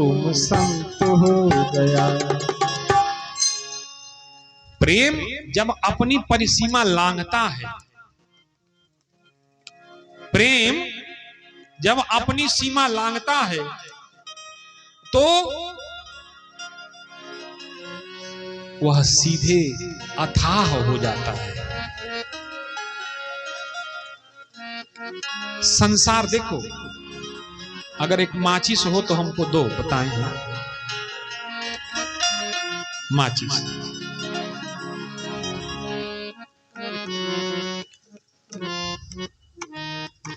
सोम संत हो गया। प्रेम जब अपनी परिसीमा लांघता है, प्रेम जब अपनी सीमा लांघता है तो वह सीधे अथाह हो जाता है। संसार देखो, अगर एक माचिस हो तो हमको दो, बताएं ना। माचिस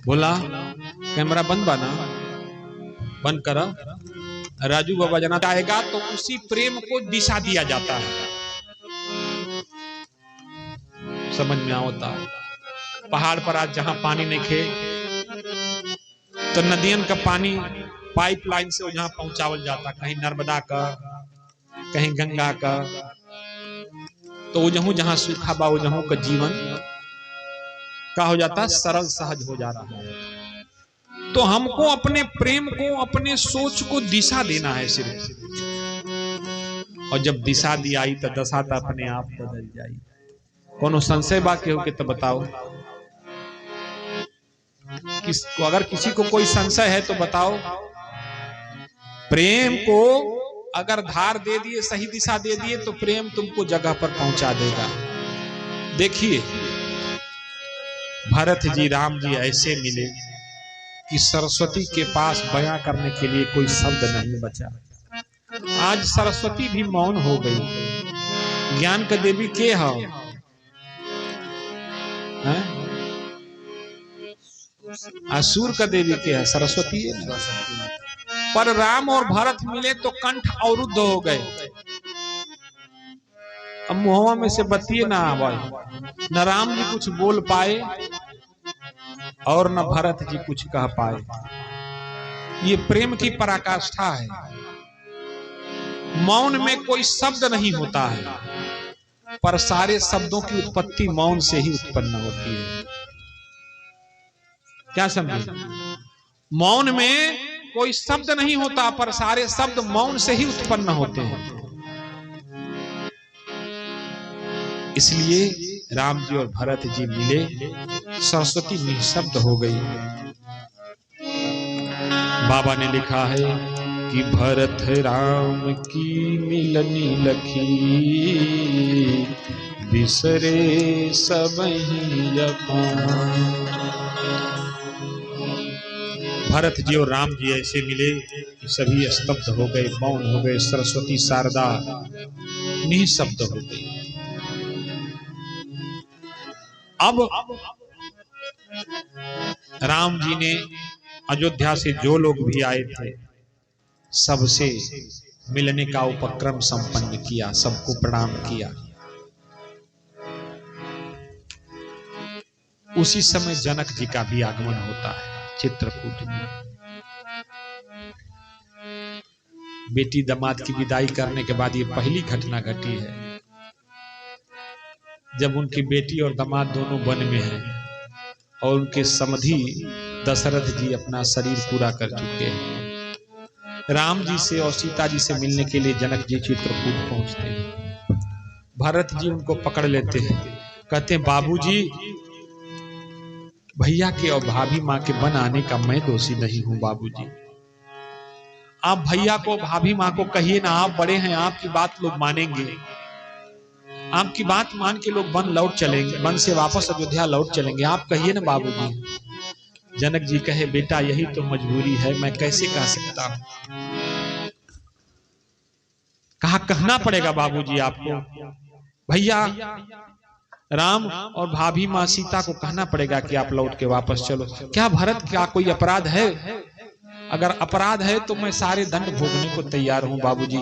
बोला कैमरा बंद बना, बंद करा। राजू बाबा जना आएगा तो उसी प्रेम को दिशा दिया जाता है। समझ में आता है। पहाड़ पर आज जहां पानी नहीं खे तो नदियन का पानी पाइपलाइन से जहां पहुंचावल जाता, कहीं नर्मदा का, कहीं गंगा का, तो वो जहां सूखा बा वो का जीवन का हो जाता, सरल सहज हो जा रहा है। तो हमको अपने प्रेम को, अपने सोच को दिशा देना है सिर्फ, और जब दिशा दी आई तो दशा तो अपने आप बदल जाई। कोनो संशय बाकी हो के तो बताओ, अगर किसी को कोई संशय है तो बताओ। प्रेम को अगर धार दे दिए, सही दिशा दे दिए तो प्रेम तुमको जगह पर पहुंचा देगा। देखिए भरत जी राम जी ऐसे मिले कि सरस्वती के पास बयां करने के लिए कोई शब्द नहीं बचा। आज सरस्वती भी मौन हो गई। ज्ञान का देवी के है? असुर का देवी के है? सरस्वती है। पर राम और भरत मिले तो कंठ अवरुद्ध हो गए। अब मुहवा में से बतिए ना आवाज, न राम जी कुछ बोल पाए और न भरत जी कुछ कह पाए। ये प्रेम की पराकाष्ठा है। मौन में कोई शब्द नहीं होता है, पर सारे शब्दों की उत्पत्ति मौन से ही उत्पन्न होती है। क्या समझे? मौन में कोई शब्द नहीं होता, पर सारे शब्द मौन से ही उत्पन्न होते हैं। इसलिए राम जी और भरत जी मिले, सरस्वती निःशब्द हो गई। बाबा ने लिखा है कि भरत राम की मिलनी लखी, बिसरे सबहि अपार। भरत जी और राम जी ऐसे मिले कि सभी स्तब्ध हो गए, मौन हो गए। सरस्वती शारदा निःशब्द हो गई। अब राम जी ने अयोध्या से जो लोग भी आए थे सबसे मिलने का उपक्रम संपन्न किया, सबको प्रणाम किया। उसी समय जनक जी का भी आगमन होता है चित्रकूट में। बेटी दामाद की विदाई करने के बाद ये पहली घटना घटी है जब उनकी बेटी और दामाद दोनों वन में हैं और उनके समधी दशरथ जी अपना शरीर पूरा कर चुके हैं। राम जी से और सीता जी से मिलने के लिए जनक जी चित्रकूट पहुंचते हैं। भरत जी उनको पकड़ लेते हैं, कहते हैं बाबूजी, भैया के और भाभी माँ के वन आने का मैं दोषी नहीं हूं। बाबूजी आप भैया को भाभी माँ को कहिए ना, आप बड़े हैं, आपकी बात लोग मानेंगे। आपकी बात मान के लोग वन लौट चलेंगे, वन से वापस अयोध्या लौट चलेंगे। आप कहिए ना बाबूजी। जनक जी कहे बेटा यही तो मजबूरी है, मैं कैसे कह सकता हूं। कहा कहना पड़ेगा बाबूजी आपको। भैया राम और भाभी माँ सीता को कहना पड़ेगा कि आप लौट के वापस चलो। क्या भरत का कोई अपराध है? अगर अपराध है तो मैं सारे दंड भोगने को तैयार हूं बाबूजी,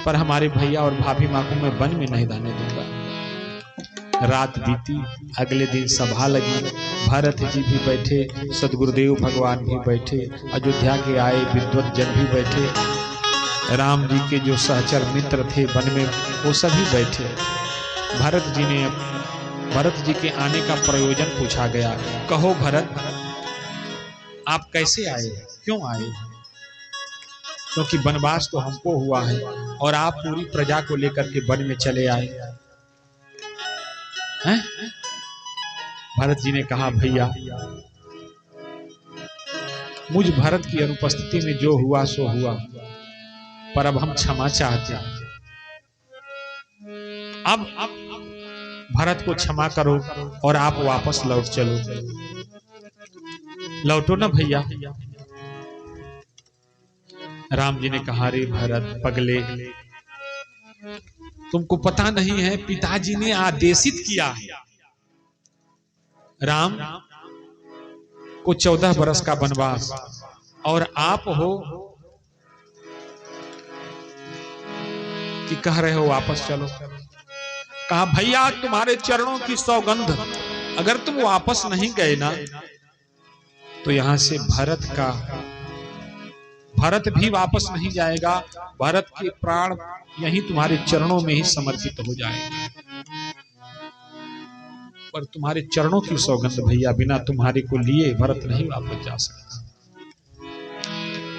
पर हमारे भैया और भाभी माँ को मैं वन में नहीं रहने दूंगा। रात बीती, अगले दिन सभा लगी। भरत जी भी बैठे, सदगुरुदेव भगवान भी बैठे, अयोध्या के आए विद्वत जन भी बैठे, राम जी के जो सहचर मित्र थे वन में वो सभी बैठे। भरत जी के आने का प्रयोजन पूछा गया। कहो भरत, आप कैसे आए, क्यों आए? क्योंकि वनवास तो हमको हुआ है और आप पूरी प्रजा को लेकर के वन में चले आए हैं। भरत जी ने कहा भैया मुझ भरत की अनुपस्थिति में जो हुआ सो हुआ, पर अब हम क्षमा चाहते हैं। अब भरत को क्षमा करो और आप वापस लौट चलो। लौटो ना भैया। राम जी ने कहा रे भरत पगले, तुमको पता नहीं है पिताजी ने आदेशित किया है राम को 14 बरस का वनवास, और आप हो कि कह रहे हो वापस चलो। कहा भैया तुम्हारे चरणों की सौगंध, अगर तुम वापस नहीं गए ना तो यहां से भरत भी वापस नहीं जाएगा। भरत के प्राण यहीं तुम्हारे चरणों में ही समर्पित हो जाएंगे। पर तुम्हारे चरणों की सौगंध भैया, बिना तुम्हारे को लिए भरत नहीं वापस जा सकता।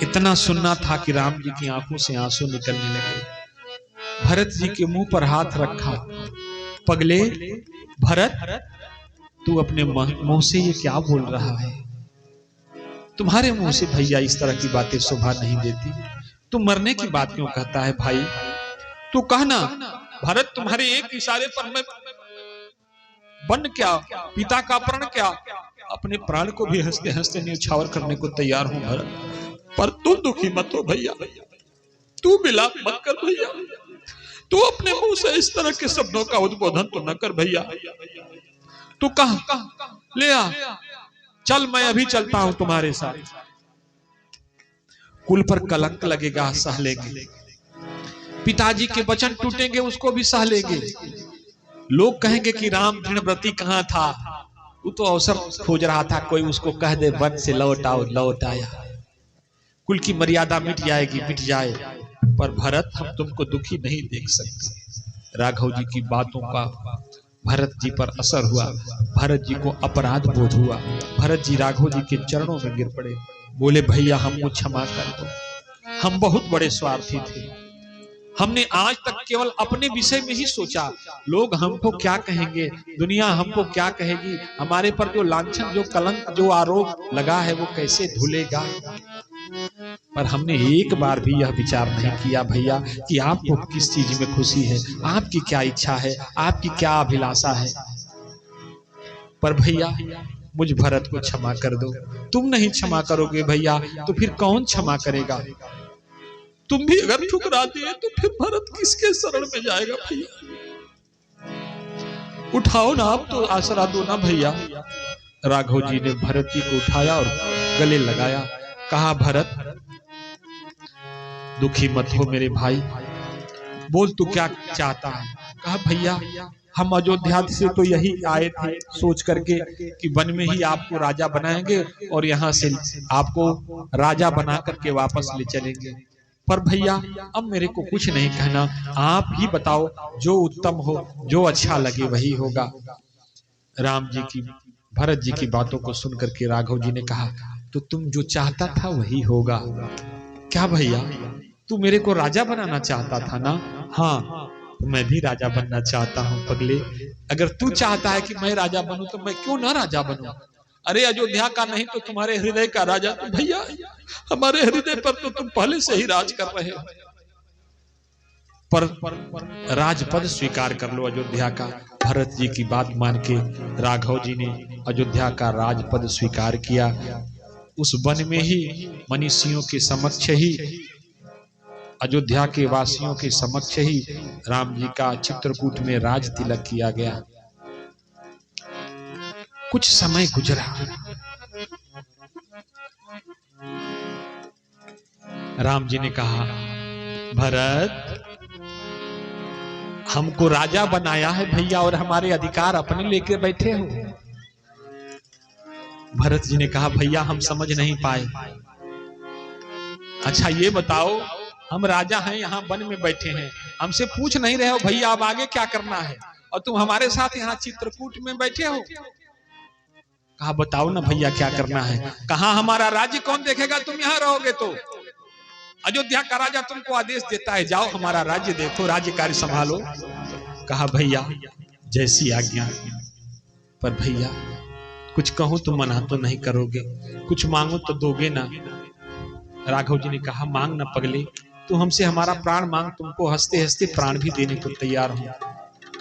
इतना सुनना था कि राम जी की आंखों से आंसू निकलने लगे। भरत जी के मुंह पर हाथ रखा। पगले भरत, तू अपने मुंह से ये क्या बोल रहा है? तुम्हारे मुंह से भैया इस तरह की बातें शोभा नहीं देती। तू मरने की बात क्यों कहता है भाई? तू कहना भरत, तुम्हारे एक इशारे पर मैं वन क्या, पिता का प्रण क्या, अपने प्राण को भी हंसते हंसते न्यौछावर करने को तैयार हूं भरत। पर तुम दुखी मत हो भैया, तू विलाप मत कर भैया, तू अपने मुंह से इस तरह के शब्दों का उद्बोधन तो न कर भैया। तू कहा ले आ, चल मैं अभी चलता हूं तुम्हारे साथ। कुल पर कलंक लगेगा, सह लेंगे। पिताजी के वचन टूटेंगे, उसको भी सह लेंगे। लोग कहेंगे कि राम दृढ़व्रती कहां था, वो तो अवसर खोज रहा था, कोई उसको कह दे वन से लौट आओ, लौट आया। कुल की मर्यादा मिट जाएगी, मिट जाए। पर भरत, हम तुमको दुखी नहीं देख सकते। राघव जी की बातों का भरत जी पर असर हुआ। भरत जी को अपराध बोध हुआ। भरत जी राघव जी के चरणों में गिर पड़े। बोले भैया हमको क्षमा कर दो, हम बहुत बड़े स्वार्थी थे। हमने आज तक केवल अपने विषय में ही सोचा। लोग हमको क्या कहेंगे, दुनिया हमको क्या कहेगी, हमारे पर जो लांछन, जो कलंक, जो आरोप लगा है वो कैसे धुलेगा। पर हमने एक बार भी यह विचार नहीं किया भैया कि आपको किस चीज में खुशी है, आपकी क्या इच्छा है, आपकी क्या अभिलाषा है। पर भैया मुझ भरत को क्षमा कर दो। तुम नहीं क्षमा करोगे भैया तो फिर कौन क्षमा करेगा? तुम भी अगर ठुकरा दिए तो फिर भरत किसके शरण में जाएगा भैया? उठाओ ना, आप तो आसरा दो ना भैया। राघव जी ने भरत जी को उठाया और गले लगाया। कहा भरत दुखी मत हो मेरे भाई, बोल तू क्या चाहता है। कहा भैया हम अयोध्या से तो यही आए थे सोच करके कि वन में ही आपको राजा बनाएंगे और यहाँ से आपको राजा बना करके वापस ले चलेंगे। पर भैया अब मेरे को कुछ नहीं कहना, आप ही बताओ, जो उत्तम हो, जो अच्छा लगे वही होगा। राम जी की, भरत जी की बातों को सुनकर के राघव जी ने कहा तो तुम जो चाहता था वही होगा। क्या भैया, तू मेरे को राजा बनाना चाहता था ना? हाँ, मैं भी राजा बनना चाहता हूँ पगले। अगर तू चाहता है कि मैं राजा बनूं तो मैं क्यों ना राजा बनूं। अरे अयोध्या का नहीं तो तुम्हारे हृदय का राजा तो भैया हमारे हृदय पर तो तुम पहले से ही राज कर रहे हो। पर राजपद स्वीकार कर लो अयोध्या का। भरत जी की बात मान के राघव जी ने अयोध्या का राजपद स्वीकार किया। उस वन में ही मनीषियों के समक्ष ही, अयोध्या के वासियों के समक्ष ही राम जी का चित्रकूट में राज तिलक किया गया। कुछ समय गुजरा। राम जी ने कहा भरत हमको राजा बनाया है भैया और हमारे अधिकार अपने लेके बैठे हो। भरत जी ने कहा भैया हम समझ नहीं पाए। अच्छा ये बताओ, हम राजा हैं, यहाँ वन में बैठे हैं, हमसे पूछ नहीं रहे हो भैया अब आगे क्या करना है, और तुम हमारे साथ यहाँ चित्रकूट में बैठे हो। कहा बताओ ना भैया क्या करना है। कहा हमारा राज्य कौन देखेगा, तुम यहाँ रहोगे तो। अयोध्या का राजा तुमको आदेश देता है, जाओ हमारा राज्य देखो, राज्य कार्य संभालो। कहा भैया जैसी आज्ञा, पर भैया कुछ कहूं तो मना तो नहीं करोगे, कुछ मांगो तो दोगे ना। राघव जी ने कहा मांग ना पगले, तू हमसे हमारा प्राण मांग, तुमको हंसते हंसते प्राण भी देने को तैयार हूं।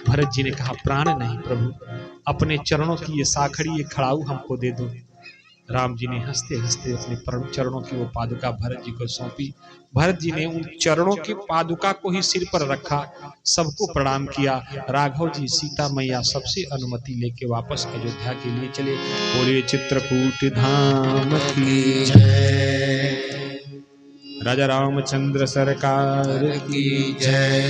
भरत जी ने कहा प्राण नहीं प्रभु, अपने चरणों की ये साखड़ी, ये खड़ाऊ हमको दे दो। राम जी ने हंसते हंसते अपने चरणों की वो पादुका भरत जी को सौंपी। भरत जी ने उन चरणों की पादुका को ही सिर पर रखा, सबको प्रणाम किया। राघव जी सीता मैया सबसे अनुमति लेके वापस अयोध्या के लिए चले। बोले चित्रकूट धाम की जय, राजा रामचंद्र सरकार की जय।